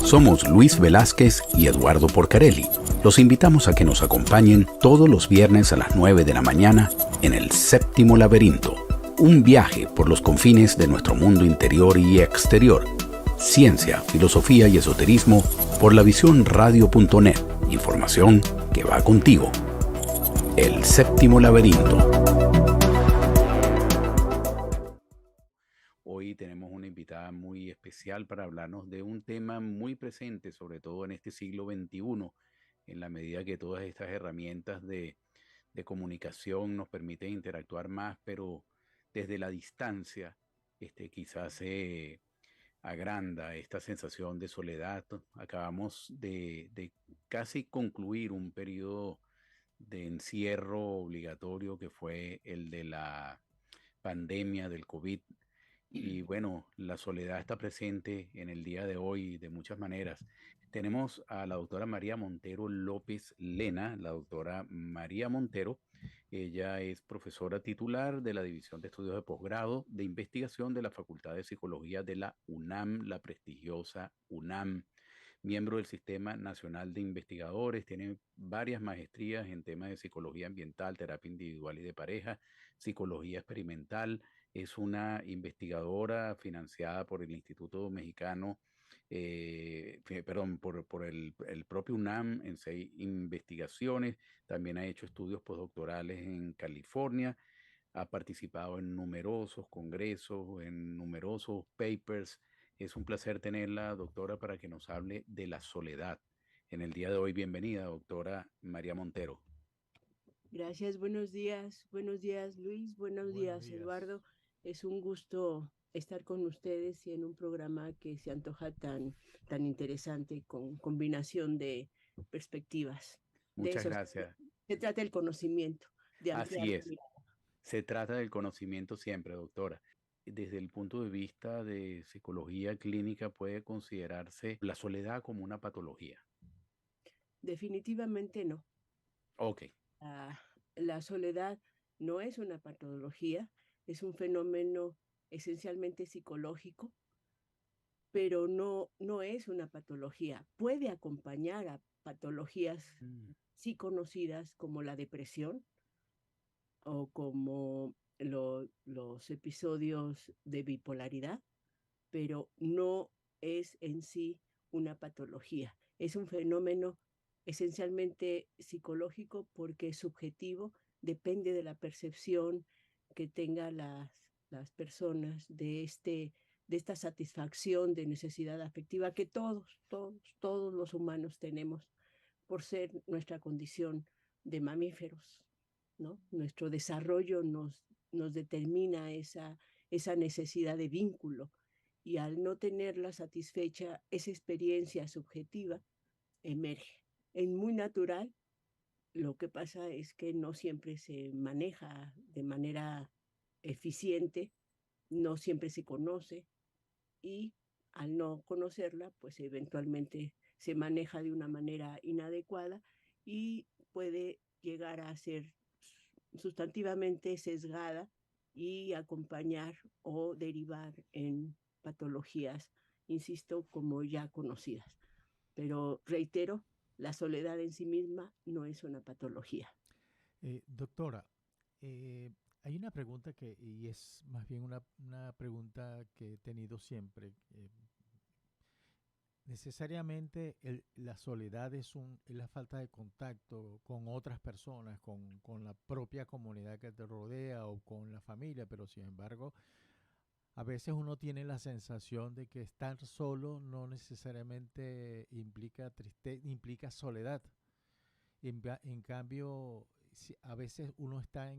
Somos Luis Velázquez y Eduardo Porcarelli. Los invitamos a que nos acompañen todos los viernes a las 9 de la mañana en El Séptimo Laberinto. Un viaje por los confines de nuestro mundo interior y exterior. Ciencia, filosofía y esoterismo por lavisiónradio.net. Información que va contigo. El Séptimo Laberinto. Hoy tenemos una invitada muy especial para hablarnos de un tema muy presente, sobre todo en este siglo XXI, en la medida que todas estas herramientas de comunicación nos permiten interactuar más, pero desde la distancia, quizás se agranda esta sensación de soledad. Acabamos de casi concluir un periodo de encierro obligatorio que fue el de la pandemia del COVID. Y bueno, la soledad está presente en el día de hoy de muchas maneras. Tenemos a la doctora María Montero López Lena, la doctora María Montero. Ella es profesora titular de la División de Estudios de Posgrado de Investigación de la Facultad de Psicología de la UNAM, la prestigiosa UNAM, miembro del Sistema Nacional de Investigadores. Tiene varias maestrías en temas de psicología ambiental, terapia individual y de pareja, psicología experimental. Es una investigadora financiada por el Instituto Mexicano, por el propio UNAM en 6 investigaciones. También ha hecho estudios postdoctorales en California. Ha participado en numerosos congresos, en numerosos papers. Es un placer tenerla, doctora, para que nos hable de la soledad. En el día de hoy, bienvenida, doctora María Montero. Gracias, buenos días Luis, buenos Buenos días días. Eduardo. Es un gusto estar con ustedes y en un programa que se antoja tan interesante con combinación de perspectivas. De Muchas eso gracias. se trata el conocimiento, de ampliar Así la es. mirada. Se trata del conocimiento siempre, doctora. Desde el punto de vista de psicología clínica, puede considerarse la soledad como una patología. Definitivamente no. Ok. La, la soledad no es una patología, es un fenómeno esencialmente psicológico, pero no es una patología. Puede acompañar a patologías Mm. sí conocidas como la depresión o como los episodios de bipolaridad, pero no es en sí una patología. Es un fenómeno esencialmente psicológico porque es subjetivo, depende de la percepción que tengan las personas de esta satisfacción de necesidad afectiva que todos los humanos tenemos por ser nuestra condición de mamíferos, ¿no? Nuestro desarrollo nos determina esa necesidad de vínculo y al no tenerla satisfecha, esa experiencia subjetiva emerge. Es muy natural, lo que pasa es que no siempre se maneja de manera eficiente, no siempre se conoce y al no conocerla, pues eventualmente se maneja de una manera inadecuada y puede llegar a ser sustantivamente sesgada y acompañar o derivar en patologías, insisto, como ya conocidas. Pero reitero, la soledad en sí misma no es una patología. Doctora, hay una pregunta y es más bien una pregunta que he tenido siempre. Necesariamente la soledad es la falta de contacto con otras personas, con la propia comunidad que te rodea o con la familia, pero sin embargo, a veces uno tiene la sensación de que estar solo no necesariamente implica soledad. En cambio, a veces uno está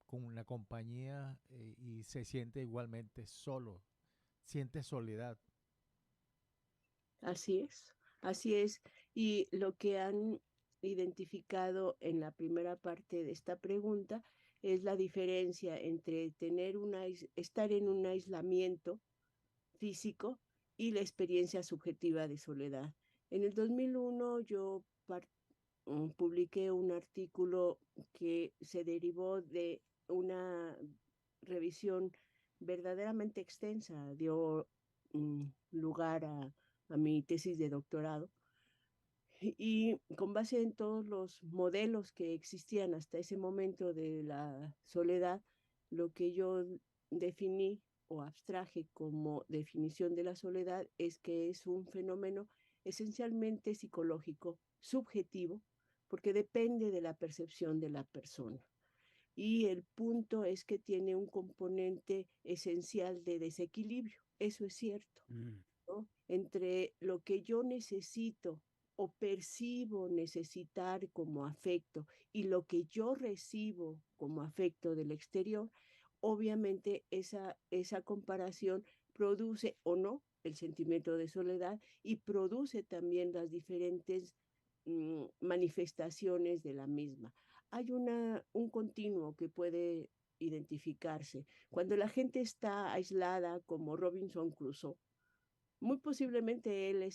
con una compañía y se siente igualmente solo, siente soledad. Así es, así es. Y lo que han identificado en la primera parte de esta pregunta es la diferencia entre estar en un aislamiento físico y la experiencia subjetiva de soledad. En el 2001 yo publiqué un artículo que se derivó de una revisión verdaderamente extensa, dio lugar a a mi tesis de doctorado. Y con base en todos los modelos que existían hasta ese momento de la soledad, lo que yo definí o abstraje como definición de la soledad es que es un fenómeno esencialmente psicológico, subjetivo, porque depende de la percepción de la persona. Y el punto es que tiene un componente esencial de desequilibrio, eso es cierto, Mm. ¿no? Entre lo que yo necesito o percibo necesitar como afecto y lo que yo recibo como afecto del exterior, obviamente esa comparación produce o no el sentimiento de soledad y produce también las diferentes manifestaciones de la misma. Hay un continuo que puede identificarse. Cuando la gente está aislada, como Robinson Crusoe, muy posiblemente él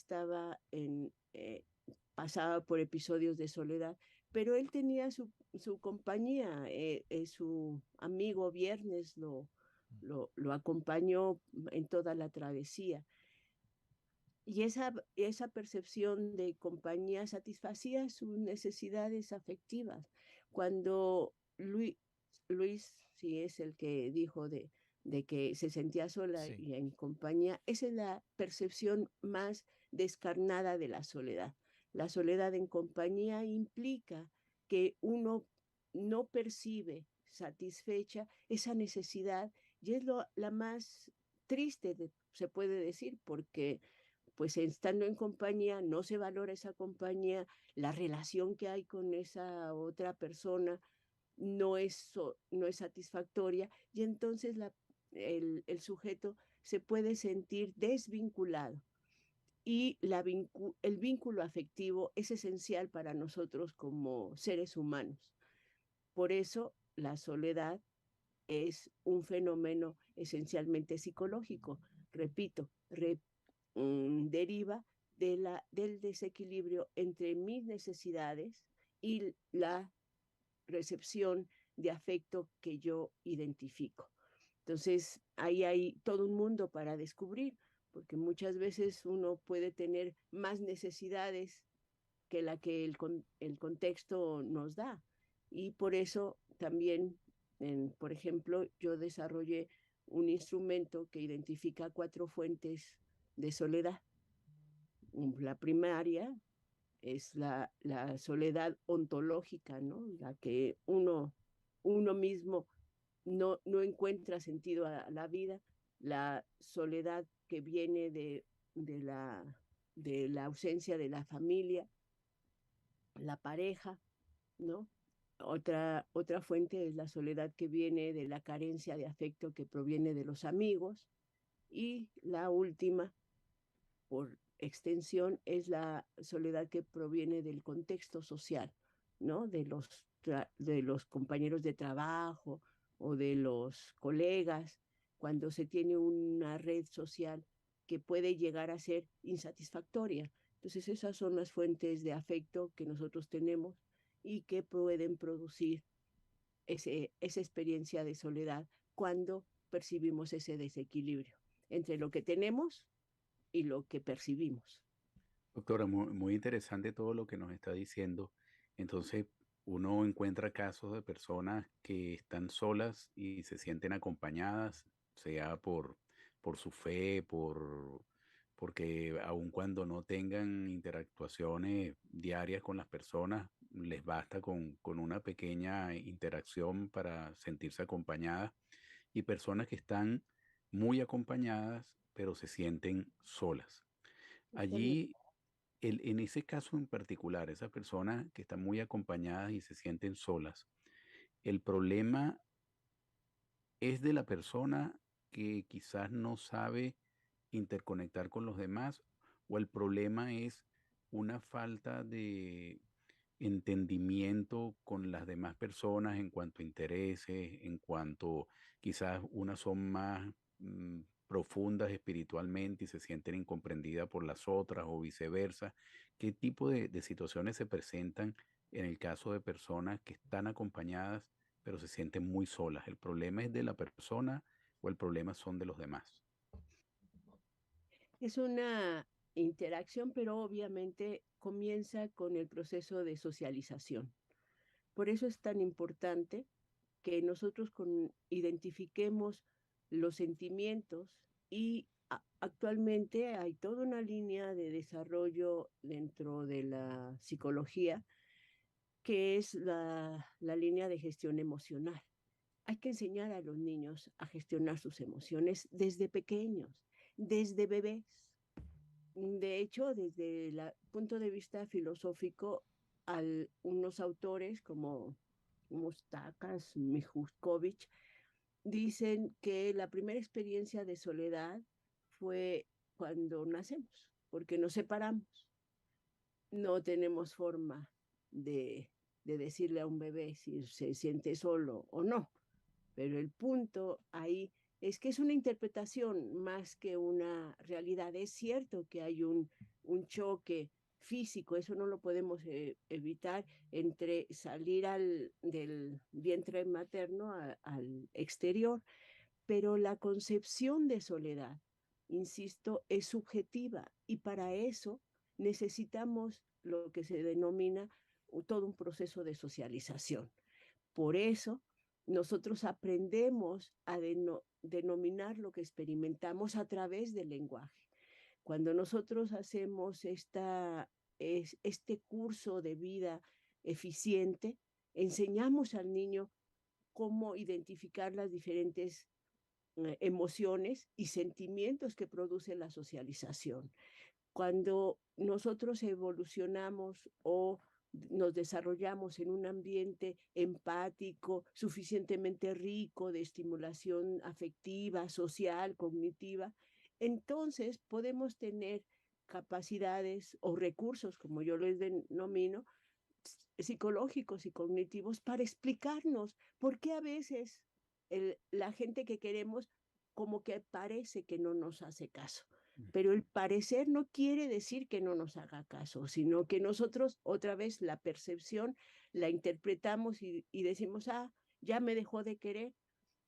pasaba por episodios de soledad, pero él tenía su compañía, su amigo Viernes lo acompañó en toda la travesía. Y esa percepción de compañía satisfacía sus necesidades afectivas. Cuando Luis, sí es el que dijo de que se sentía sola Sí. y en compañía, esa es la percepción más descarnada de la soledad. La soledad en compañía implica que uno no percibe satisfecha esa necesidad y es la más triste, se puede decir, porque pues estando en compañía no se valora esa compañía, la relación que hay con esa otra persona no es satisfactoria y entonces el sujeto se puede sentir desvinculado y el vínculo afectivo es esencial para nosotros como seres humanos. Por eso la soledad es un fenómeno esencialmente psicológico. Repito, deriva del desequilibrio entre mis necesidades y la recepción de afecto que yo identifico. Entonces, ahí hay todo un mundo para descubrir, porque muchas veces uno puede tener más necesidades que la que el contexto nos da. Y por eso también, por ejemplo, yo desarrollé un instrumento que identifica 4 fuentes de soledad. La primaria es la soledad ontológica, ¿no? La que uno mismo no encuentra sentido a la vida, la soledad que viene de, la, de la ausencia de la familia, la pareja, ¿no? Otra fuente es la soledad que viene de la carencia de afecto que proviene de los amigos. Y la última, por extensión, es la soledad que proviene del contexto social, ¿no? De los compañeros de trabajo o de los colegas, cuando se tiene una red social que puede llegar a ser insatisfactoria. Entonces esas son las fuentes de afecto que nosotros tenemos y que pueden producir esa experiencia de soledad cuando percibimos ese desequilibrio entre lo que tenemos y lo que percibimos. Doctora, muy interesante todo lo que nos está diciendo. Entonces, uno encuentra casos de personas que están solas y se sienten acompañadas, sea por su fe, porque aun cuando no tengan interactuaciones diarias con las personas, les basta con una pequeña interacción para sentirse acompañadas. Y personas que están muy acompañadas, pero se sienten solas. Allí en ese caso en particular, esas personas que están muy acompañadas y se sienten solas, el problema es de la persona que quizás no sabe interconectar con los demás, o el problema es una falta de entendimiento con las demás personas en cuanto a intereses, en cuanto quizás unas son más profundas espiritualmente y se sienten incomprendidas por las otras o viceversa. ¿Qué tipo de situaciones se presentan en el caso de personas que están acompañadas pero se sienten muy solas? ¿El problema es de la persona o el problema son de los demás? Es una interacción, pero obviamente comienza con el proceso de socialización. Por eso es tan importante que nosotros identifiquemos los sentimientos y actualmente hay toda una línea de desarrollo dentro de la psicología que es la línea de gestión emocional. Hay que enseñar a los niños a gestionar sus emociones desde pequeños, desde bebés. De hecho, desde el punto de vista filosófico, unos autores como Mustakas, Mijuskovic, dicen que la primera experiencia de soledad fue cuando nacemos, porque nos separamos. No tenemos forma de decirle a un bebé si se siente solo o no, pero el punto ahí es que es una interpretación más que una realidad. Es cierto que hay un choque físico, eso no lo podemos evitar, entre salir del vientre materno al exterior, pero la concepción de soledad, insisto, es subjetiva y para eso necesitamos lo que se denomina todo un proceso de socialización. Por eso nosotros aprendemos a denominar lo que experimentamos a través del lenguaje. Cuando nosotros hacemos este curso de vida eficiente, enseñamos al niño cómo identificar las diferentes emociones y sentimientos que produce la socialización. Cuando nosotros evolucionamos o nos desarrollamos en un ambiente empático, suficientemente rico de estimulación afectiva, social, cognitiva, entonces podemos tener capacidades o recursos, como yo les denomino, psicológicos y cognitivos para explicarnos por qué a veces la gente que queremos como que parece que no nos hace caso. Pero el parecer no quiere decir que no nos haga caso, sino que nosotros otra vez la percepción la interpretamos y decimos, ya me dejó de querer,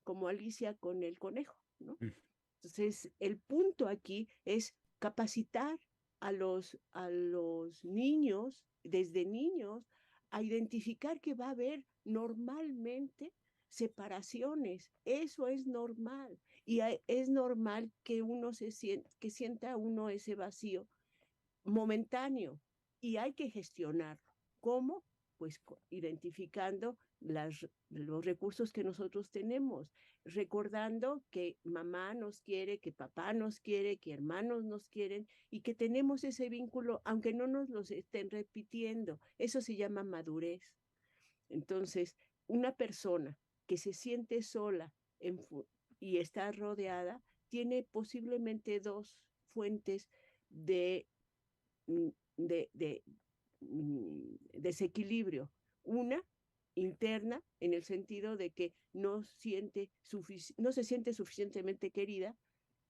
como Alicia con el conejo, ¿no? Entonces, el punto aquí es capacitar a los niños, desde niños, a identificar que va a haber normalmente separaciones. Eso es normal. Y es normal que que sienta uno ese vacío momentáneo y hay que gestionarlo. ¿Cómo? Pues identificando los recursos que nosotros tenemos, recordando que mamá nos quiere, que papá nos quiere, que hermanos nos quieren y que tenemos ese vínculo, aunque no nos los estén repitiendo. Eso se llama madurez. Entonces, una persona que se siente sola y está rodeada tiene posiblemente dos fuentes de de desequilibrio. Una interna, en el sentido de que no se siente suficientemente querida.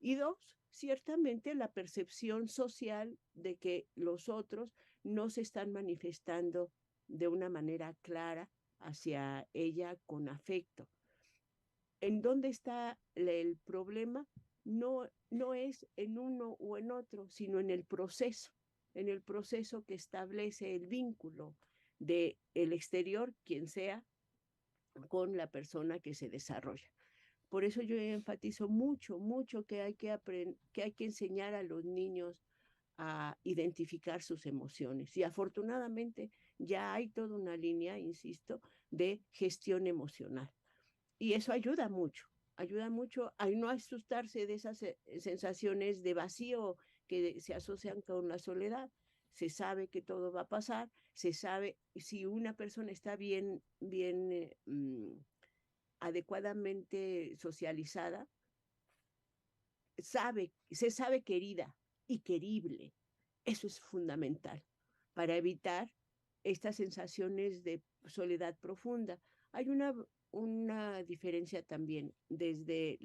Y dos, ciertamente la percepción social de que los otros no se están manifestando de una manera clara hacia ella con afecto. ¿En dónde está el problema? No es en uno o en otro, sino en el proceso que establece el vínculo del exterior, quien sea, con la persona que se desarrolla. Por eso yo enfatizo mucho, mucho que hay que enseñar a los niños a identificar sus emociones. Y afortunadamente ya hay toda una línea, insisto, de gestión emocional. Y eso ayuda mucho a no asustarse de esas sensaciones de vacío que se asocian con la soledad. Se sabe que todo va a pasar, se sabe si una persona está bien adecuadamente socializada, se sabe querida y querible. Eso es fundamental para evitar estas sensaciones de soledad profunda. Hay una diferencia también desde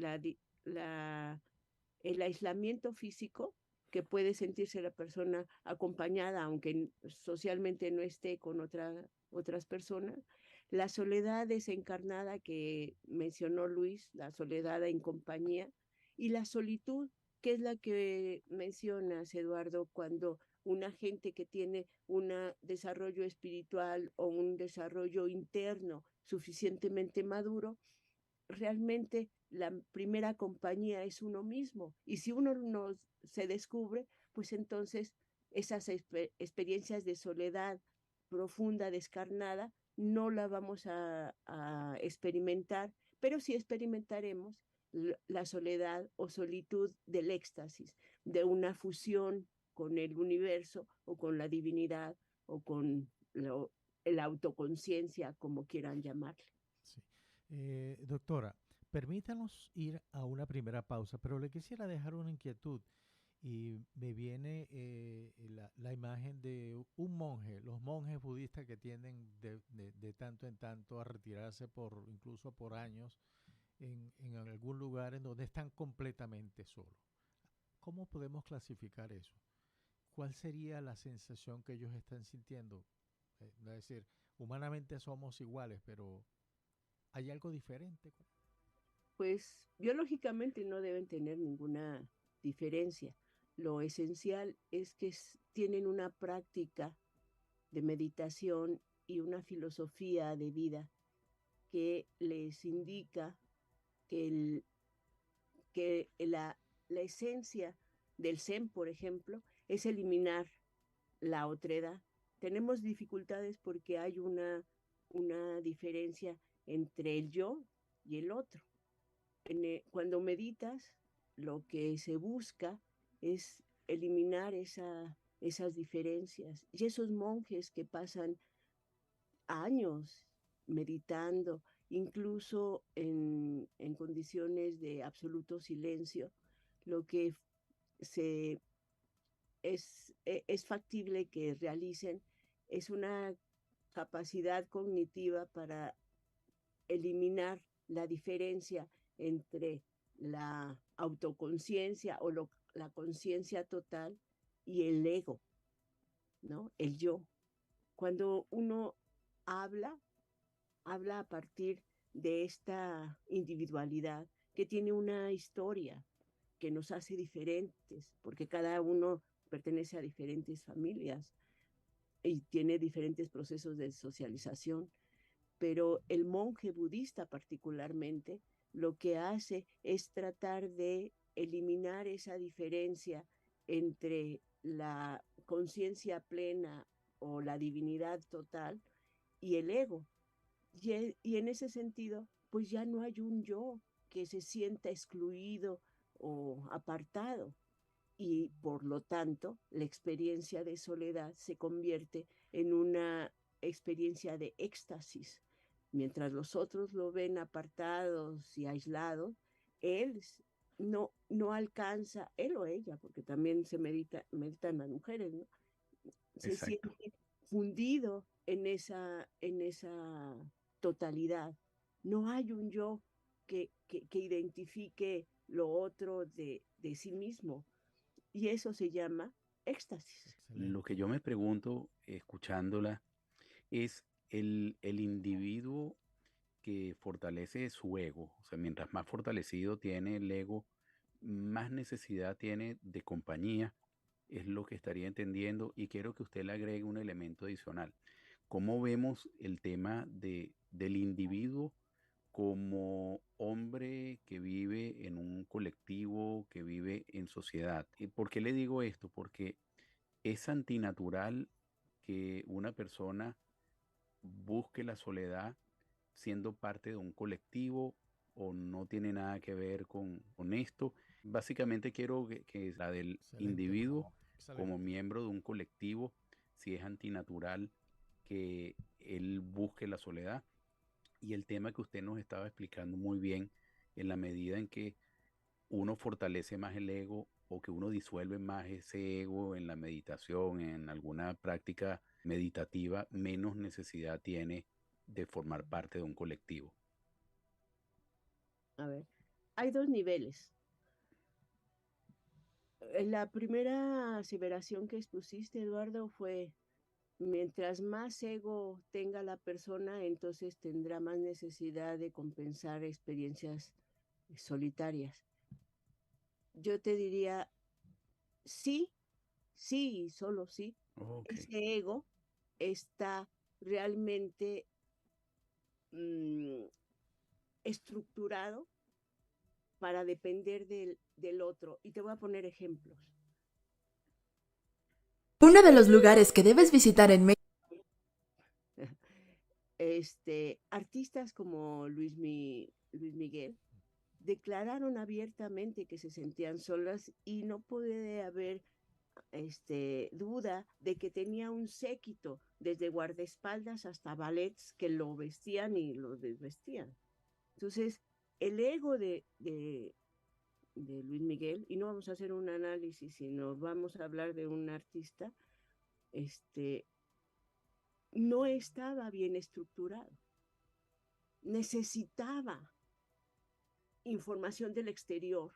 el aislamiento físico que puede sentirse la persona acompañada, aunque socialmente no esté con otras personas. La soledad desencarnada que mencionó Luis, la soledad en compañía, y la solitud ¿Qué es la que mencionas, Eduardo, cuando una gente que tiene un desarrollo espiritual o un desarrollo interno suficientemente maduro, realmente la primera compañía es uno mismo? Y si uno no se descubre, pues entonces esas experiencias de soledad profunda, descarnada, no la vamos a experimentar, pero sí experimentaremos la soledad o solitud del éxtasis, de una fusión con el universo o con la divinidad o con la autoconciencia, como quieran llamarle. Sí. Doctora, permítanos ir a una primera pausa, pero le quisiera dejar una inquietud y me viene la imagen de un monje, los monjes budistas que tienden de tanto en tanto a retirarse por incluso por años en algún lugar en donde están completamente solos. ¿Cómo podemos clasificar eso? ¿Cuál sería la sensación que ellos están sintiendo? Es decir, humanamente somos iguales, pero ¿hay algo diferente? Pues biológicamente no deben tener ninguna diferencia. Lo esencial es que tienen una práctica de meditación y una filosofía de vida que les indica que, que la esencia del Zen, por ejemplo, es eliminar la otredad. Tenemos dificultades porque hay una diferencia entre el yo y el otro. Cuando meditas, lo que se busca es eliminar esas diferencias. Y esos monjes que pasan años meditando, incluso en condiciones de absoluto silencio, lo que se, es factible que realicen es una capacidad cognitiva para eliminar la diferencia entre la autoconciencia o la conciencia total y el ego, ¿no? El yo. Cuando uno habla, habla a partir de esta individualidad que tiene una historia que nos hace diferentes, porque cada uno pertenece a diferentes familias y tiene diferentes procesos de socialización. Pero el monje budista particularmente lo que hace es tratar de eliminar esa diferencia entre la conciencia plena o la divinidad total y el ego. Y en ese sentido, pues ya no hay un yo que se sienta excluido o apartado. Y por lo tanto, la experiencia de soledad se convierte en una experiencia de éxtasis. Mientras los otros lo ven apartados y aislados, él no alcanza, él o ella, porque también meditan las mujeres, ¿no? Se Exacto. siente fundido en esa totalidad. No hay un yo que identifique lo otro de sí mismo. Y eso se llama éxtasis. Lo Excelente. que yo me pregunto, escuchándola, es el individuo que fortalece su ego. O sea, mientras más fortalecido tiene el ego, más necesidad tiene de compañía, es lo que estaría entendiendo. Y quiero que usted le agregue un elemento adicional. ¿Cómo vemos el tema del individuo como hombre que vive en un colectivo, que vive en sociedad? ¿Y por qué le digo esto? Porque es antinatural que una persona busque la soledad siendo parte de un colectivo o no tiene nada que ver con esto. Básicamente quiero que la del Excelente, individuo como excelente. miembro de un colectivo, si es antinatural que él busque la soledad. Y el tema que usted nos estaba explicando muy bien, en la medida en que uno fortalece más el ego o que uno disuelve más ese ego en la meditación, en alguna práctica meditativa, menos necesidad tiene de formar parte de un colectivo. A ver, hay dos niveles. La primera aseveración que expusiste, Eduardo, fue: mientras más ego tenga la persona, entonces tendrá más necesidad de compensar experiencias solitarias. yo te diría sí, sí y solo sí. Ok. Ese ego está realmente estructurado para depender del otro. Y te voy a poner ejemplos. Uno de los lugares que debes visitar en México. Artistas como Luis Miguel declararon abiertamente que se sentían solas y no puede haber duda de que tenía un séquito, desde guardaespaldas hasta ballets que lo vestían y lo desvestían. Entonces, el ego de Luis Miguel, y no vamos a hacer un análisis, sino vamos a hablar de un artista, no estaba bien estructurado. Necesitaba información del exterior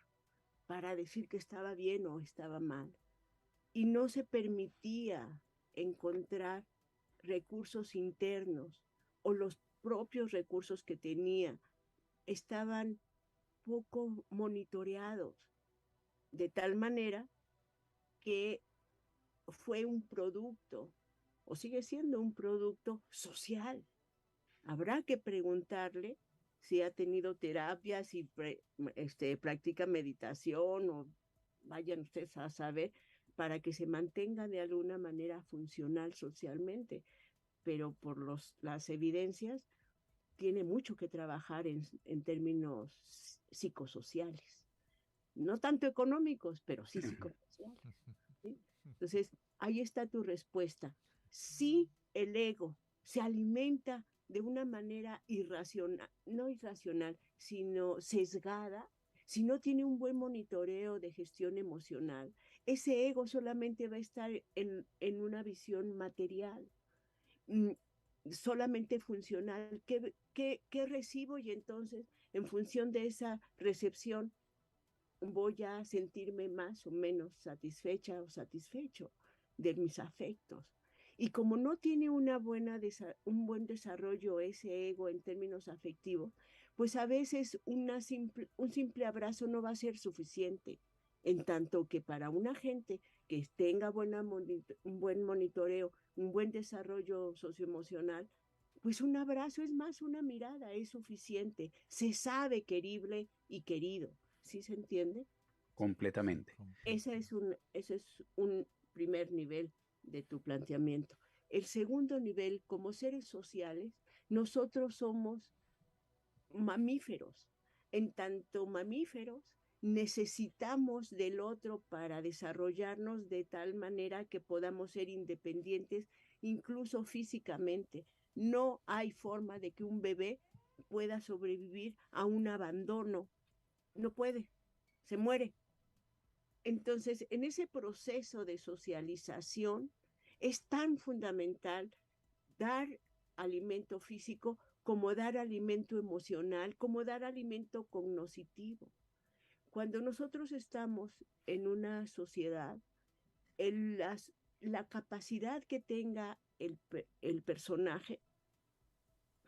para decir que estaba bien o estaba mal. Y no se permitía encontrar recursos internos o los propios recursos que tenía estaban poco monitoreados, de tal manera que fue un producto o sigue siendo un producto social. Habrá que preguntarle si ha tenido terapia, si practica meditación o vayan ustedes a saber, para que se mantenga de alguna manera funcional socialmente. Pero por las evidencias, tiene mucho que trabajar en términos psicosociales. No tanto económicos, pero sí psicosociales. ¿Sí? Entonces, ahí está tu respuesta. Si el ego se alimenta de una manera irracional, no irracional, sino sesgada, si no tiene un buen monitoreo de gestión emocional, ese ego solamente va a estar en una visión material, solamente funcional. ¿Qué recibo? Y entonces, en función de esa recepción, voy a sentirme más o menos satisfecha o satisfecho de mis afectos. Y como no tiene un buen desarrollo ese ego en términos afectivos, pues a veces un simple abrazo no va a ser suficiente, en tanto que para una gente que tenga un buen monitoreo, un buen desarrollo socioemocional, pues un abrazo es más, una mirada es suficiente. Se sabe querible y querido. ¿Sí se entiende? Completamente. Ese es un primer nivel de tu planteamiento. El segundo nivel, como seres sociales, nosotros somos mamíferos. En tanto mamíferos, necesitamos del otro para desarrollarnos de tal manera que podamos ser independientes, incluso físicamente. No hay forma de que un bebé pueda sobrevivir a un abandono. No puede, se muere. Entonces, en ese proceso de socialización es tan fundamental dar alimento físico como dar alimento emocional, como dar alimento cognoscitivo. Cuando nosotros estamos en una sociedad, el, la capacidad que tenga el personaje,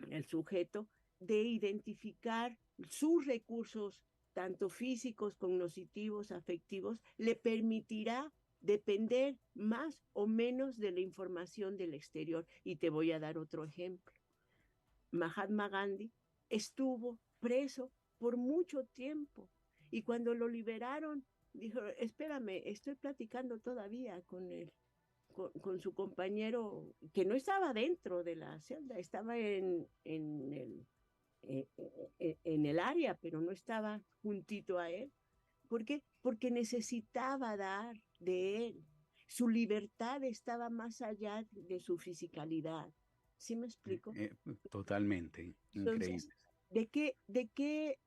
el sujeto, de identificar sus recursos, tanto físicos, cognitivos, afectivos, le permitirá depender más o menos de la información del exterior. Y te voy a dar otro ejemplo. Mahatma Gandhi estuvo preso por mucho tiempo y cuando lo liberaron, dijo, espérame, estoy platicando todavía con su compañero que no estaba dentro de la celda, estaba en el área, pero no estaba juntito a él. ¿Por qué? Porque necesitaba dar de él. Su libertad estaba más allá de su fisicalidad. ¿Sí me explico? Totalmente. Entonces, Increíble.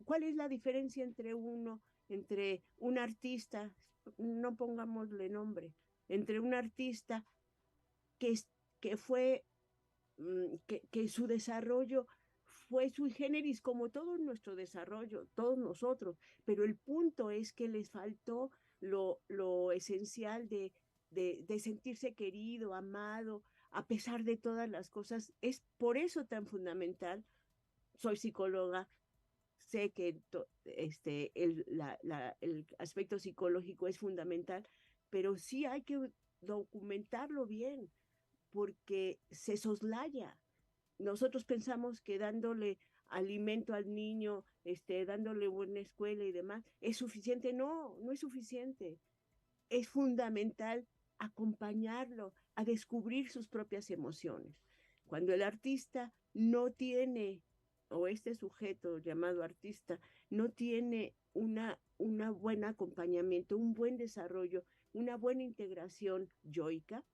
¿cuál es la diferencia entre un artista, no pongámosle nombre, entre un artista que, que fue que su desarrollo fue sui generis, como todo nuestro desarrollo, todos nosotros, pero el punto es que les faltó lo esencial de sentirse querido, amado, a pesar de todas las cosas? Es por eso tan fundamental, soy psicóloga, sé que el aspecto psicológico es fundamental, pero sí hay que documentarlo bien, porque se soslaya. Nosotros pensamos que dándole alimento al niño, dándole buena escuela y demás, es suficiente. No, no es suficiente. Es fundamental acompañarlo a descubrir sus propias emociones. Cuando el artista no tiene, o este sujeto llamado artista, no tiene una buen acompañamiento, un buen desarrollo, una buena integración yoica,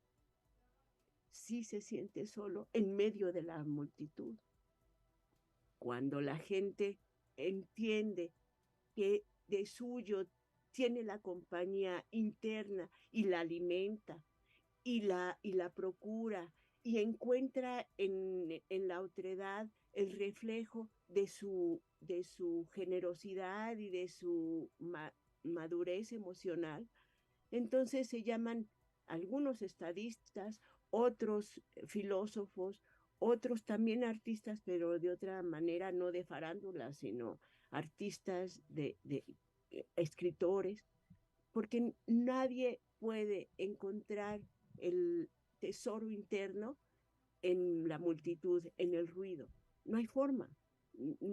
sí se siente solo en medio de la multitud. Cuando la gente entiende que de suyo tiene la compañía interna y la alimenta y la procura y encuentra en la otredad el reflejo de su generosidad y de su madurez emocional, entonces se llaman algunos estadistas, otros filósofos, otros también artistas, pero de otra manera, no de farándula, sino artistas de escritores, porque nadie puede encontrar el tesoro interno en la multitud, en el ruido. No hay forma.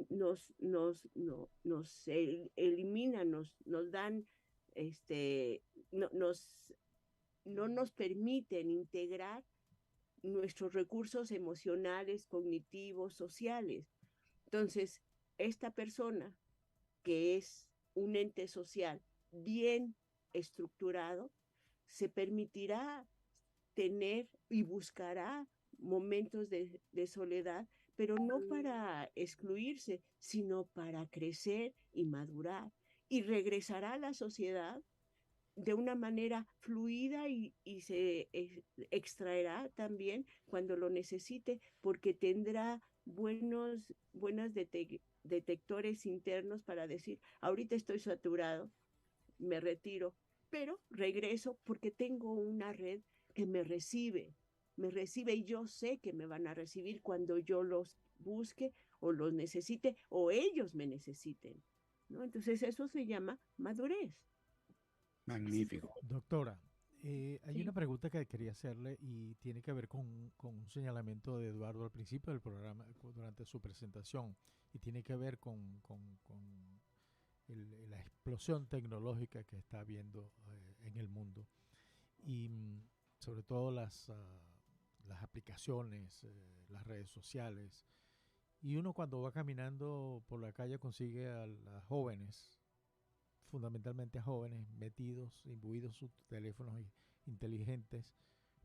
Nos eliminan, nos dan, no, no nos permiten integrar nuestros recursos emocionales, cognitivos, sociales. Entonces, esta persona que es un ente social bien estructurado, se permitirá tener y buscará momentos de soledad, pero no para excluirse, sino para crecer y madurar. Y regresará a la sociedad de una manera fluida y se extraerá también cuando lo necesite, porque tendrá buenos detectores internos para decir, ahorita estoy saturado, me retiro, pero regreso porque tengo una red que me recibe y yo sé que me van a recibir cuando yo los busque o los necesite o ellos me necesiten, ¿no? Entonces eso se llama madurez. Magnífico. Doctora, hay una Sí. pregunta que quería hacerle y tiene que ver con un señalamiento de Eduardo al principio del programa, durante su presentación, y tiene que ver con la explosión tecnológica que está habiendo en el mundo y sobre todo las aplicaciones, las redes sociales. Y uno cuando va caminando por la calle consigue a jóvenes, fundamentalmente a jóvenes metidos, imbuidos sus teléfonos inteligentes,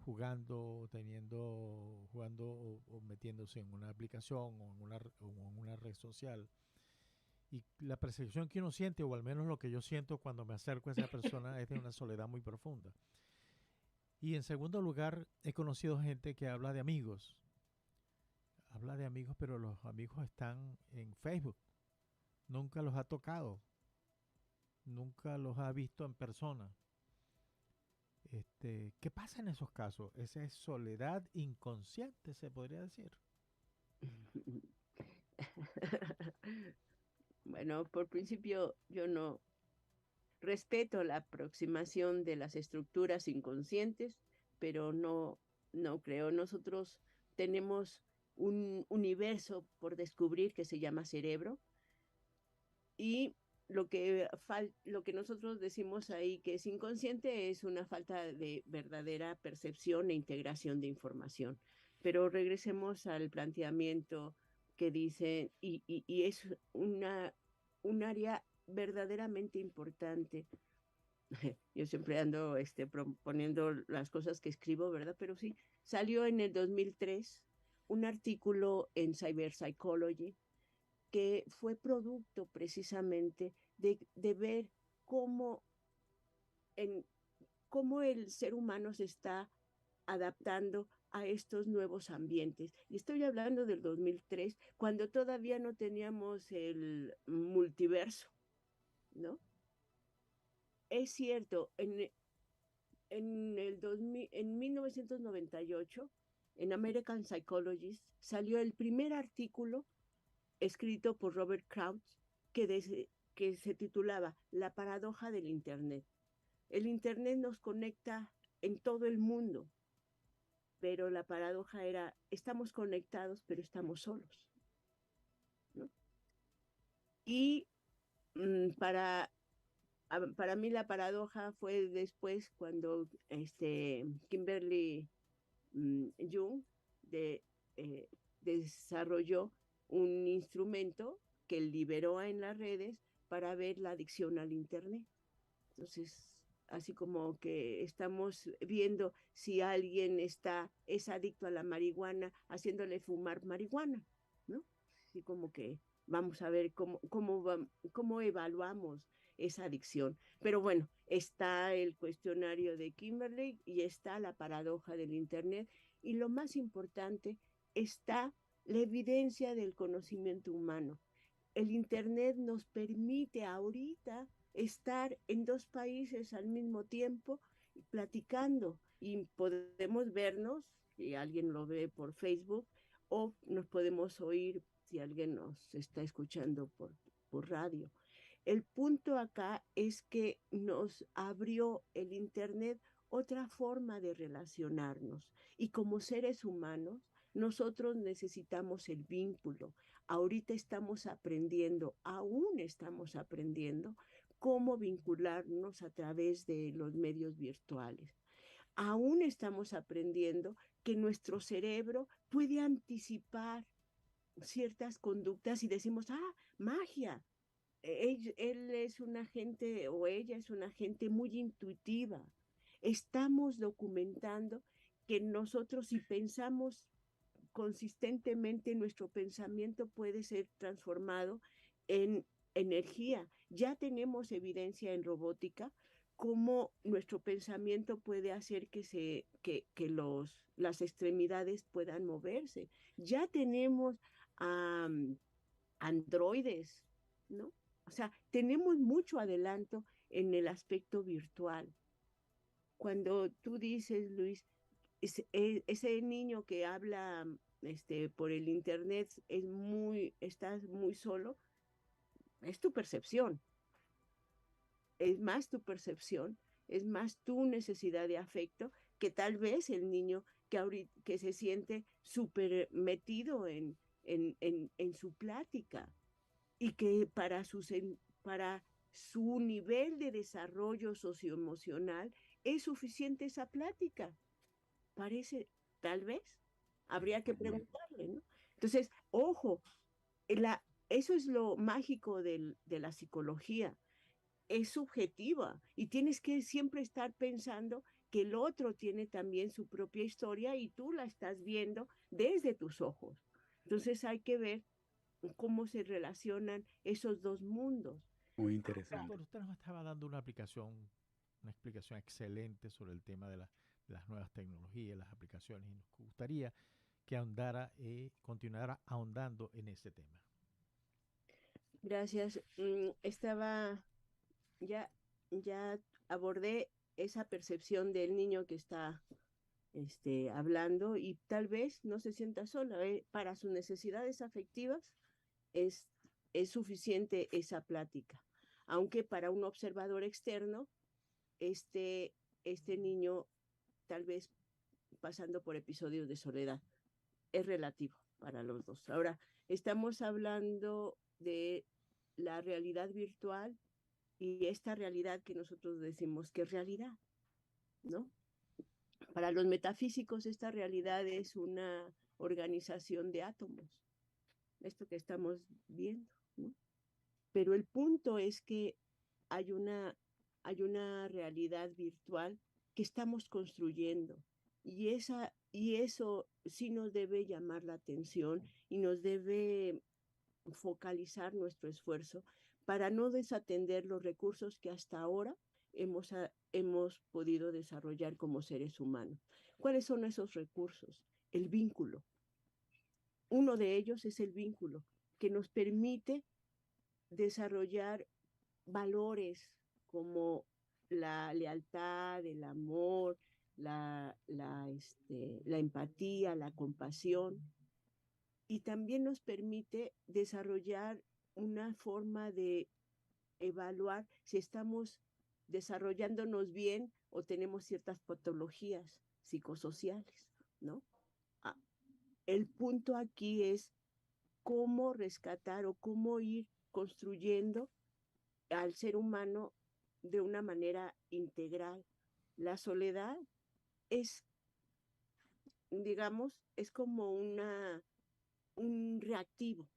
jugando o metiéndose en una aplicación o en una red social. Y la percepción que uno siente, o al menos lo que yo siento cuando me acerco a esa persona, es de una soledad muy profunda. Y en segundo lugar, he conocido gente que habla de amigos, pero los amigos están en Facebook, nunca los ha tocado, nunca los ha visto en persona. ¿Qué pasa en esos casos? Esa es soledad inconsciente, se podría decir. Bueno, por principio yo no respeto la aproximación de las estructuras inconscientes, pero no creo. Nosotros tenemos un universo por descubrir que se llama cerebro y lo que nosotros decimos ahí que es inconsciente es una falta de verdadera percepción e integración de información. Pero regresemos al planteamiento que dice, y es un área verdaderamente importante. Yo siempre ando proponiendo las cosas que escribo, ¿verdad? Pero sí, salió en el 2003 un artículo en Cyber Psychology que fue producto precisamente de ver cómo, en, cómo el ser humano se está adaptando a estos nuevos ambientes. Y estoy hablando del 2003, cuando todavía no teníamos el multiverso, ¿no? Es cierto, en 1998, en American Psychologist, salió el primer artículo escrito por Robert Crouch que se titulaba La paradoja del Internet. El Internet nos conecta en todo el mundo, pero la paradoja era, estamos conectados, pero estamos solos, ¿no? Y para mí la paradoja fue después cuando Kimberly Jung eh, desarrolló un instrumento que liberó en las redes para ver la adicción al Internet. Entonces, así como que estamos viendo si alguien es adicto a la marihuana, haciéndole fumar marihuana, ¿no? Así como que vamos a ver cómo evaluamos esa adicción. Pero bueno, está el cuestionario de Kimberley y está la paradoja del Internet. Y lo más importante, está la evidencia del conocimiento humano. El Internet nos permite ahorita estar en dos países al mismo tiempo platicando y podemos vernos, si alguien lo ve por Facebook, o nos podemos oír si alguien nos está escuchando por radio. El punto acá es que nos abrió el Internet otra forma de relacionarnos y como seres humanos nosotros necesitamos el vínculo. Ahorita estamos aprendiendo, aún estamos aprendiendo cómo vincularnos a través de los medios virtuales. Aún estamos aprendiendo que nuestro cerebro puede anticipar ciertas conductas y decimos, magia. Él es una gente o ella es una gente muy intuitiva. Estamos documentando que nosotros si pensamos consistentemente, nuestro pensamiento puede ser transformado en energía. Ya tenemos evidencia en robótica cómo nuestro pensamiento puede hacer que las extremidades puedan moverse. Ya tenemos androides, ¿no? O sea, tenemos mucho adelanto en el aspecto virtual. Cuando tú dices, Luis, ese niño que habla por el internet estás muy solo, es tu percepción, es más tu percepción, es más tu necesidad de afecto que tal vez el niño que se siente súper metido en su plática y que para su nivel de desarrollo socioemocional es suficiente esa plática. Parece, tal vez, habría que preguntarle, ¿no? Entonces, ojo, eso es lo mágico de la psicología, es subjetiva y tienes que siempre estar pensando que el otro tiene también su propia historia y tú la estás viendo desde tus ojos. Entonces hay que ver cómo se relacionan esos dos mundos. Muy interesante. Doctor, usted nos estaba dando una explicación excelente sobre el tema de las nuevas tecnologías, las aplicaciones, y nos gustaría que continuara ahondando en ese tema. Gracias. Ya, ya abordé esa percepción del niño que está hablando y tal vez no se sienta sola. Para sus necesidades afectivas es, es suficiente esa plática. Aunque para un observador externo, este niño tal vez pasando por episodios de soledad. Es relativo para los dos. Ahora, estamos hablando de la realidad virtual y esta realidad que nosotros decimos que es realidad, ¿no? Para los metafísicos, esta realidad es una organización de átomos, esto que estamos viendo, ¿no? Pero el punto es que hay una realidad virtual que estamos construyendo y eso sí nos debe llamar la atención y nos debe focalizar nuestro esfuerzo para no desatender los recursos que hasta ahora hemos podido desarrollar como seres humanos. ¿Cuáles son esos recursos? El vínculo. Uno de ellos es el vínculo, que nos permite desarrollar valores como la lealtad, el amor, la empatía, la compasión, y también nos permite desarrollar una forma de evaluar si estamos desarrollándonos bien o tenemos ciertas patologías psicosociales, ¿no? Ah, el punto aquí es cómo rescatar o cómo ir construyendo al ser humano de una manera integral. La soledad es, digamos, es como un reactivo.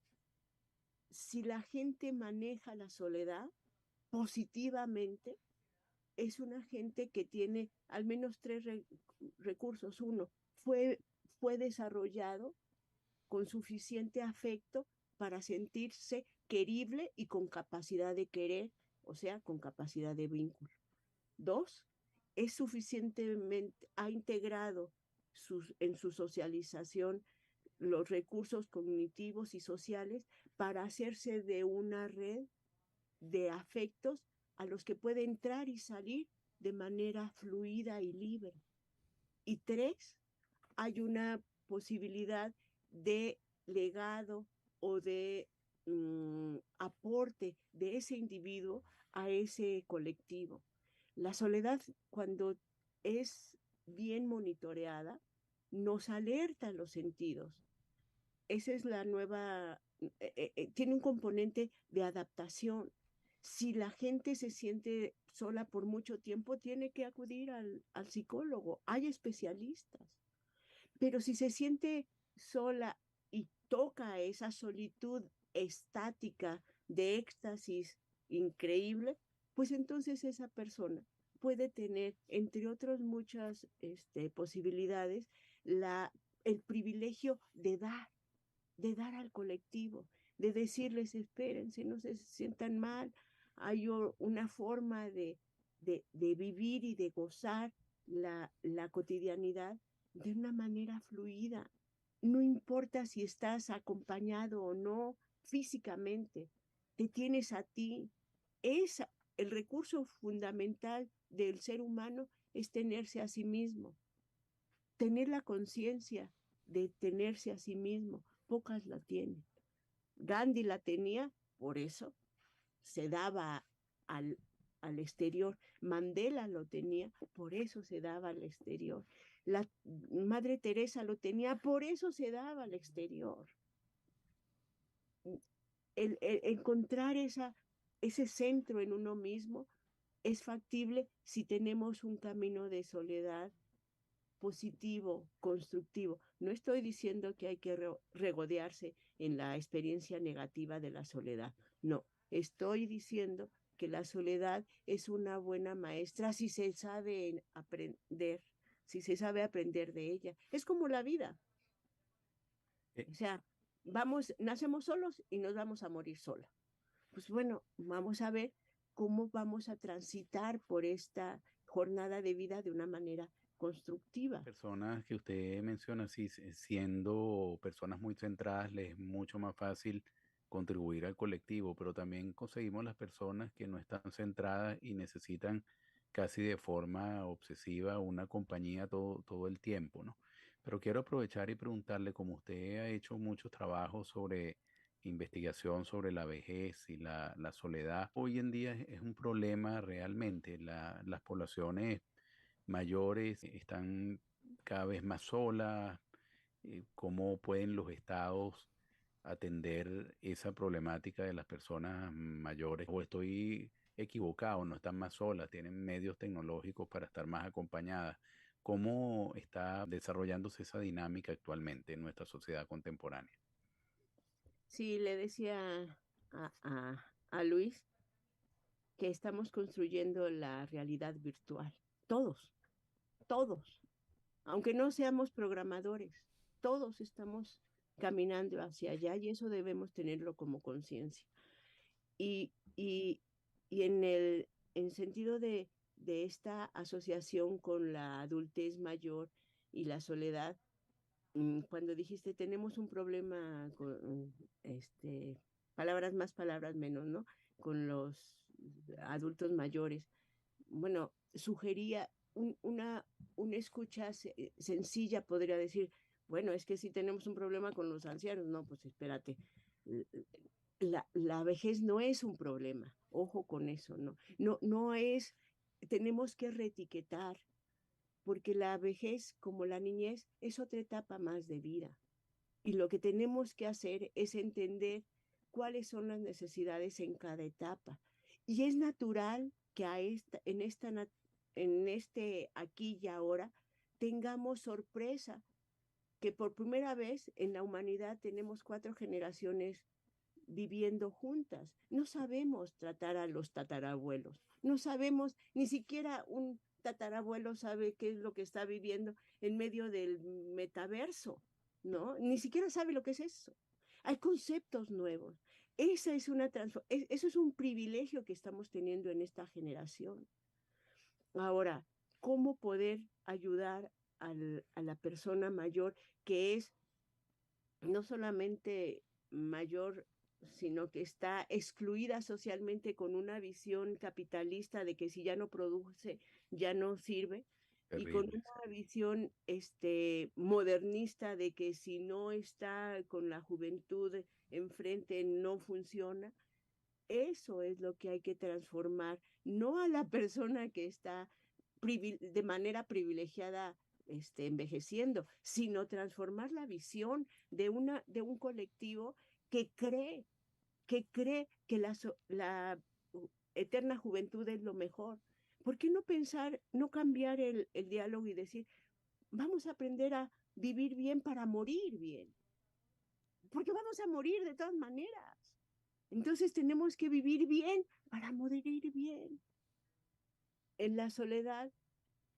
Si la gente maneja la soledad positivamente, es una gente que tiene al menos tres recursos. Uno, fue, fue desarrollado con suficiente afecto para sentirse querible y con capacidad de querer, o sea, con capacidad de vínculo. Dos, es suficientemente, ha integrado en su socialización los recursos cognitivos y sociales para hacerse de una red de afectos a los que puede entrar y salir de manera fluida y libre. Y tres, hay una posibilidad de legado o de aporte de ese individuo a ese colectivo. La soledad, cuando es bien monitoreada, nos alerta los sentidos. Esa es la nueva, tiene un componente de adaptación. Si la gente se siente sola por mucho tiempo, tiene que acudir al psicólogo. Hay especialistas. Pero si se siente sola y toca esa solitud estática de éxtasis increíble, pues entonces esa persona puede tener, entre otras muchas posibilidades, el privilegio de dar al colectivo, de decirles, espérense, no se sientan mal, hay una forma de vivir y de gozar la cotidianidad de una manera fluida. No importa si estás acompañado o no físicamente, te tienes a ti. Es el recurso fundamental del ser humano es tenerse a sí mismo, tener la conciencia de tenerse a sí mismo. Pocas la tienen. Gandhi la tenía, por eso se daba al, al exterior. Mandela lo tenía, por eso se daba al exterior. La Madre Teresa lo tenía, por eso se daba al exterior. El encontrar ese centro en uno mismo es factible si tenemos un camino de soledad positivo, constructivo. No estoy diciendo que hay que regodearse en la experiencia negativa de la soledad. No, estoy diciendo que la soledad es una buena maestra si se sabe aprender, si se sabe aprender de ella. Es como la vida. Eh, O sea, nacemos solos y nos vamos a morir solos. Pues bueno, vamos a ver cómo vamos a transitar por esta jornada de vida de una manera constructiva. Personas que usted menciona, sí, siendo personas muy centradas, les es mucho más fácil contribuir al colectivo, pero también conseguimos las personas que no están centradas y necesitan casi de forma obsesiva una compañía todo el tiempo, ¿no? Pero quiero aprovechar y preguntarle, como usted ha hecho muchos trabajos sobre investigación sobre la vejez y la soledad, hoy en día es un problema realmente. Las poblaciones mayores están cada vez más solas, cómo pueden los estados atender esa problemática de las personas mayores, o estoy equivocado, no están más solas, tienen medios tecnológicos para estar más acompañadas. ¿Cómo está desarrollándose esa dinámica actualmente en nuestra sociedad contemporánea? Sí, le decía a Luis que estamos construyendo la realidad virtual. Todos, todos, aunque no seamos programadores, todos estamos caminando hacia allá y eso debemos tenerlo como conciencia. Y, y, y en sentido de esta asociación con la adultez mayor y la soledad, cuando dijiste tenemos un problema con palabras más, palabras menos, ¿no? Con los adultos mayores. Bueno, sugería una escucha sencilla, podría decir, bueno, es que si tenemos un problema con los ancianos, no, pues espérate, la vejez no es un problema, ojo con eso, no es, tenemos que reetiquetar, porque la vejez, como la niñez, es otra etapa más de vida. Y lo que tenemos que hacer es entender cuáles son las necesidades en cada etapa. Y es natural que en este aquí y ahora tengamos sorpresa, que por primera vez en la humanidad tenemos 4 generaciones viviendo juntas. No sabemos tratar a los tatarabuelos, no sabemos, ni siquiera un tatarabuelo sabe qué es lo que está viviendo en medio del metaverso, ¿no? Ni siquiera sabe lo que es eso. Hay conceptos nuevos. Eso es un privilegio que estamos teniendo en esta generación. Ahora, ¿cómo poder ayudar a la persona mayor que es no solamente mayor, sino que está excluida socialmente con una visión capitalista de que si ya no produce, ya no sirve, y con Terrible. una visión modernista de que si no está con la juventud enfrente no funciona? Eso es lo que hay que transformar, no a la persona que está de manera privilegiada envejeciendo, sino transformar la visión de un colectivo que cree que la eterna juventud es lo mejor. ¿Por qué no pensar, no cambiar el diálogo y decir, vamos a aprender a vivir bien para morir bien? Porque vamos a morir de todas maneras. Entonces tenemos que vivir bien para morir bien. En la soledad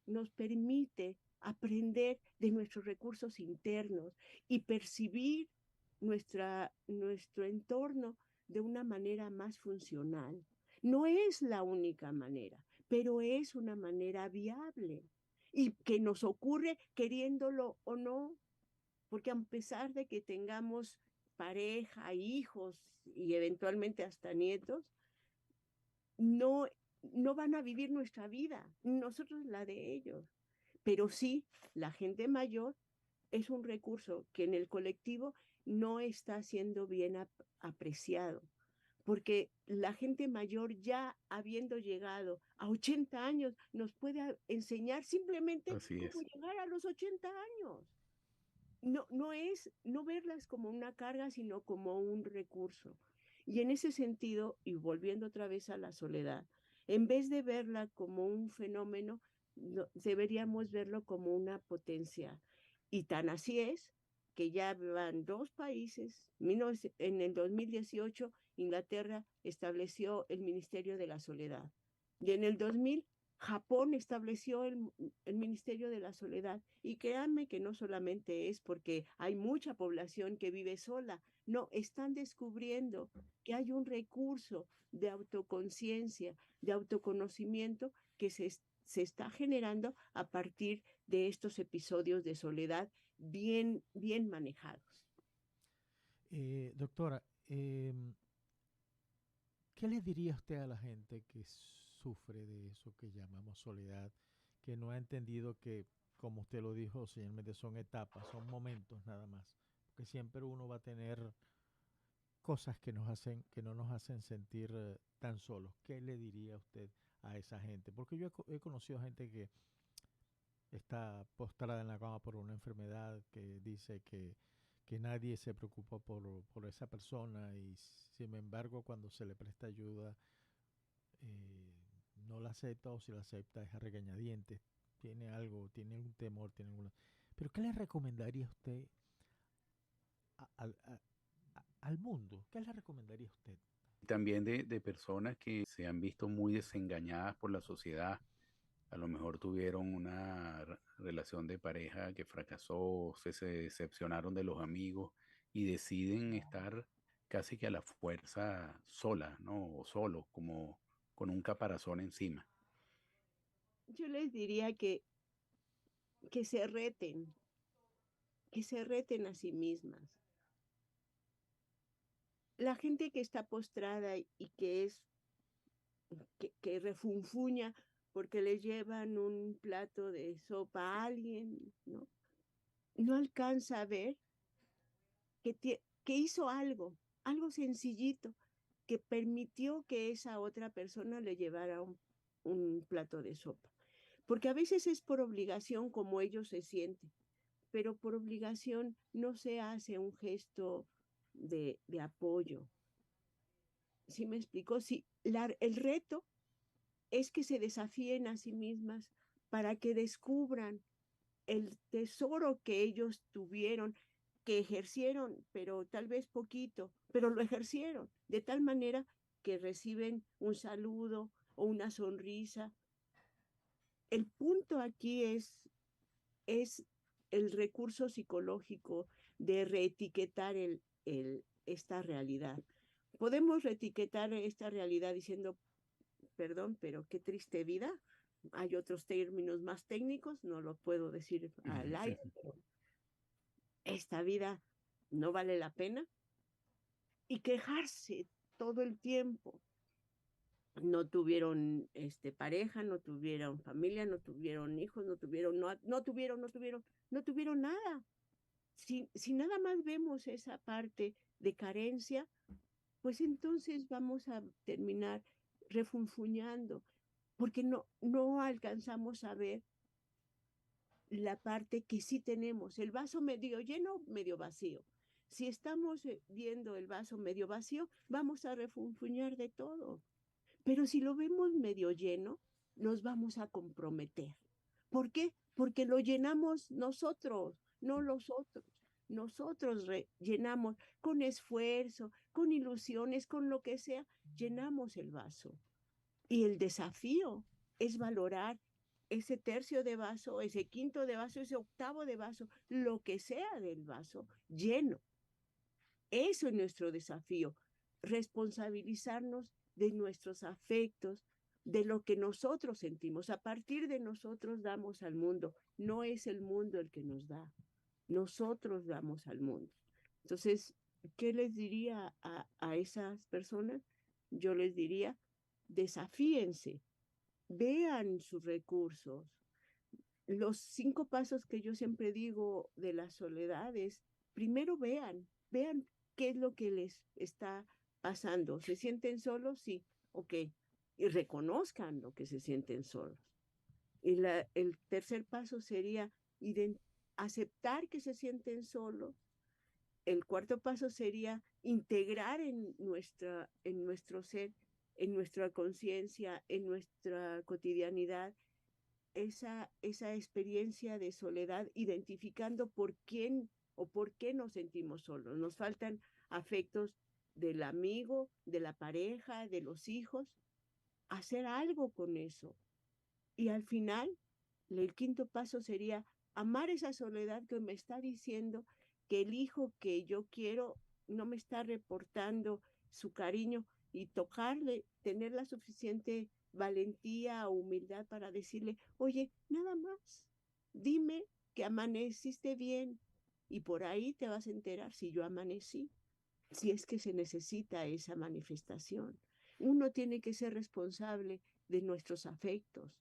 nos permite aprender de nuestros recursos internos y percibir nuestro entorno de una manera más funcional. No es la única manera, pero es una manera viable y que nos ocurre queriéndolo o no, porque a pesar de que tengamos pareja, hijos y eventualmente hasta nietos, no, no van a vivir nuestra vida, nosotros la de ellos. Pero sí, la gente mayor es un recurso que en el colectivo no está siendo bien apreciado, porque la gente mayor ya habiendo llegado a 80 años nos puede enseñar simplemente Así cómo es. llegar a los 80 años. No es no verlas como una carga, sino como un recurso. Y en ese sentido, y volviendo otra vez a la soledad, en vez de verla como un fenómeno, deberíamos verlo como una potencia. Y tan así es que ya van 2 países. En el 2018, Inglaterra estableció el Ministerio de la Soledad. Y en el 2000, Japón estableció el Ministerio de la Soledad. Y créanme que no solamente es porque hay mucha población que vive sola, no, están descubriendo que hay un recurso de autoconciencia, de autoconocimiento que se está generando a partir de estos episodios de soledad bien manejados. Doctora, ¿qué le diría usted a la gente que sufre de eso que llamamos soledad, que no ha entendido que, como usted lo dijo, señor Méndez, son etapas, son momentos nada más? Porque siempre uno va a tener cosas que no nos hacen sentir tan solos. ¿Qué le diría usted a esa gente? Porque yo he conocido gente que está postrada en la cama por una enfermedad, que dice que nadie se preocupa por esa persona y sin embargo cuando se le presta ayuda eh, no la acepta, o si la acepta es a regañadientes, tiene algo, tiene algún temor, tiene alguna... Pero ¿qué le recomendaría usted al mundo? ¿Qué le recomendaría usted? También de personas que se han visto muy desengañadas por la sociedad. A lo mejor tuvieron una relación de pareja que fracasó, se decepcionaron de los amigos y deciden estar casi que a la fuerza sola, ¿no? O solo, como con un caparazón encima. Yo les diría que se reten a sí mismas. La gente que está postrada y que refunfuña porque le llevan un plato de sopa a alguien, ¿no? No alcanza a ver que hizo algo algo sencillito que permitió que esa otra persona le llevara un plato de sopa. Porque a veces es por obligación como ellos se sienten, pero por obligación no se hace un gesto de apoyo. ¿Sí me explico? Sí, el reto es que se desafíen a sí mismas para que descubran el tesoro que ellos tuvieron, que ejercieron, pero tal vez poquito, pero lo ejercieron de tal manera que reciben un saludo o una sonrisa. El punto aquí es el recurso psicológico de reetiquetar esta realidad. Podemos reetiquetar esta realidad diciendo, perdón, pero qué triste vida. Hay otros términos más técnicos, no lo puedo decir al aire, pero esta vida no vale la pena. Y quejarse todo el tiempo. No tuvieron pareja, no tuvieron familia, no tuvieron hijos, no tuvieron nada. Si nada más vemos esa parte de carencia, pues entonces vamos a terminar refunfuñando, porque no alcanzamos a ver la parte que sí tenemos, el vaso medio lleno, medio vacío. Si estamos viendo el vaso medio vacío, vamos a refunfuñar de todo. Pero si lo vemos medio lleno, nos vamos a comprometer. ¿Por qué? Porque lo llenamos nosotros, no los otros. Nosotros llenamos con esfuerzo, con ilusiones, con lo que sea, llenamos el vaso. Y el desafío es valorar ese tercio de vaso, ese quinto de vaso, ese octavo de vaso, lo que sea del vaso, lleno. Eso es nuestro desafío, responsabilizarnos de nuestros afectos, de lo que nosotros sentimos. A partir de nosotros damos al mundo, no es el mundo el que nos da, nosotros damos al mundo. Entonces, ¿qué les diría a esas personas? Yo les diría, desafíense, vean sus recursos. Los 5 pasos que yo siempre digo de la soledad es, primero vean qué es lo que les está pasando. ¿Se sienten solos? Sí, ok. Y reconozcan lo que se sienten solos. Y el tercer paso sería aceptar que se sienten solos. El cuarto paso sería integrar en nuestro ser, en nuestra conciencia, en nuestra cotidianidad, esa experiencia de soledad, identificando por quién o por qué nos sentimos solos. Nos faltan afectos del amigo, de la pareja, de los hijos. Hacer algo con eso. Y al final, el quinto paso sería amar esa soledad que me está diciendo que el hijo que yo quiero no me está reportando su cariño y tocarle, tener la suficiente valentía o humildad para decirle, oye, nada más, dime que amaneciste bien y por ahí te vas a enterar si yo amanecí, si es que se necesita esa manifestación. Uno tiene que ser responsable de nuestros afectos,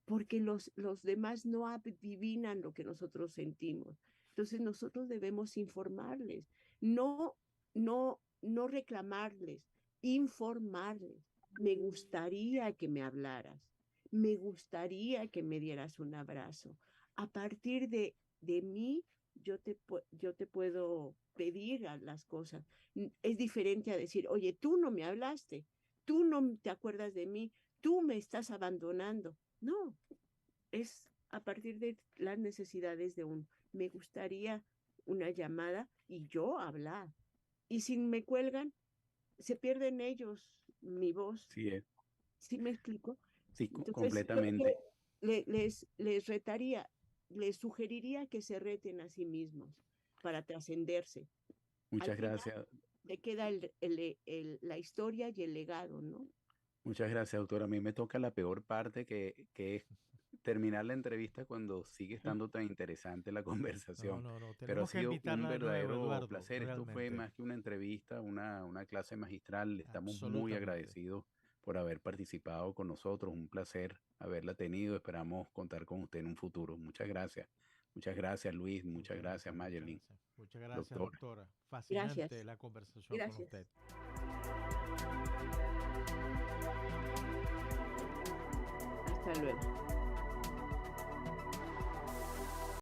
porque los demás no adivinan lo que nosotros sentimos. Entonces nosotros debemos informarles, no reclamarles, informarles. Me gustaría que me hablaras, me gustaría que me dieras un abrazo. A partir de mí, yo te puedo pedir a las cosas. Es diferente a decir, oye, tú no me hablaste, tú no te acuerdas de mí, tú me estás abandonando. No, es a partir de las necesidades de uno. Me gustaría una llamada y yo hablar. Y si me cuelgan, se pierden ellos mi voz. Sí, ¿Sí me explico? sí, Entonces, completamente. les retaría, les sugeriría que se reten a sí mismos para trascenderse. Al Muchas final gracias. te queda la historia y el legado, ¿no? Muchas gracias, doctora. A mí me toca la peor parte que es terminar la entrevista cuando sigue estando tan interesante la conversación. No. Pero ha Tenemos que sido un invitarla de nuevo, verdadero Eduardo, placer. Esto fue realmente. más que una entrevista, una clase magistral. Estamos muy Absolutamente. agradecidos por haber participado con nosotros. Un placer haberla tenido. Esperamos contar con usted en un futuro. Muchas gracias. Muchas gracias, Luis. Muchas gracias, Mayerlin. Muchas gracias, Doctora. doctora. Fascinante Gracias. la conversación con Gracias. usted. Hasta luego.